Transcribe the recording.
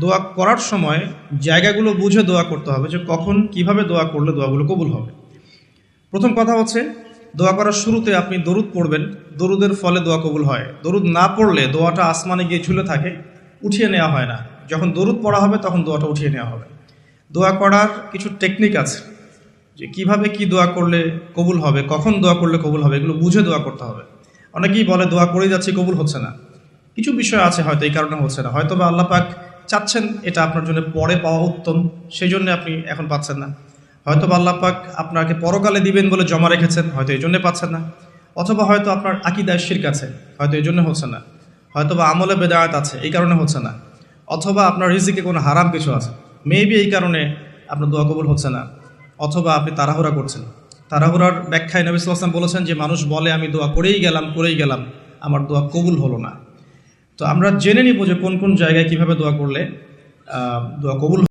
দোয়া করার সময় জায়গাগুলো বুঝে দোয়া করতে হবে যে কখন কিভাবে দোয়া করলে দোয়াগুলো কবুল হবে। প্রথম কথা হচ্ছে, দোয়া করার শুরুতে আপনি দরুদ পড়বেন। দরুদের ফলে দোয়া কবুল হয়। দরুদ না পড়লে দোয়াটা আসমানে গিয়ে ঝুলে থাকে, উঠিয়ে নেওয়া হয় না। যখন দরুদ পড়া হবে তখন দোয়াটা উঠিয়ে নেওয়া হবে। দোয়া করার কিছু টেকনিক আছে, যে কিভাবে কি দোয়া করলে কবুল হবে, কখন দোয়া করলে কবুল হবে, এগুলো বুঝে দোয়া করতে হবে। অনেকেই বলে দোয়া করেই যাচ্ছি, কবুল হচ্ছে না। কিছু বিষয় আছে হয়তো এই কারণে হচ্ছে না, হয়তো বা আল্লাহ পাক চাচ্ছেন এটা আপনার জন্য পরে পাওয়া উত্তম, সেই জন্য আপনি এখন পাচ্ছেন না। হয়তো বা আল্লাহ পাক আপনাকে পরকালে দিবেন বলে জমা রেখেছেন, হয়তো এই জন্য পাচ্ছেন না। অথবা হয়তো আপনার আকীদায় শিরক আছে, হয়তো এই জন্য হচ্ছে না। হয়তো বা আমলে বেদায়াত আছে, এই কারণে হচ্ছে না। অথবা আপনার রিজিকে কোনো হারাম কিছু আছে, মেবি এই কারণে আপনার দোয়া কবুল হচ্ছে না। অথবা আপনি তাড়াহুড়া করছেন। তাড়াহুড়ার ব্যাখ্যায় নবী সাল্লাল্লাহু আলাইহি ওয়াসাল্লাম বলেছেন যে মানুষ বলে আমি দোয়া করেই গেলাম, আমার দোয়া কবুল হলো না। তো আমরা জেনে নিব যে কোন কোন জায়গায় কিভাবে দোয়া করলে দোয়া কবুল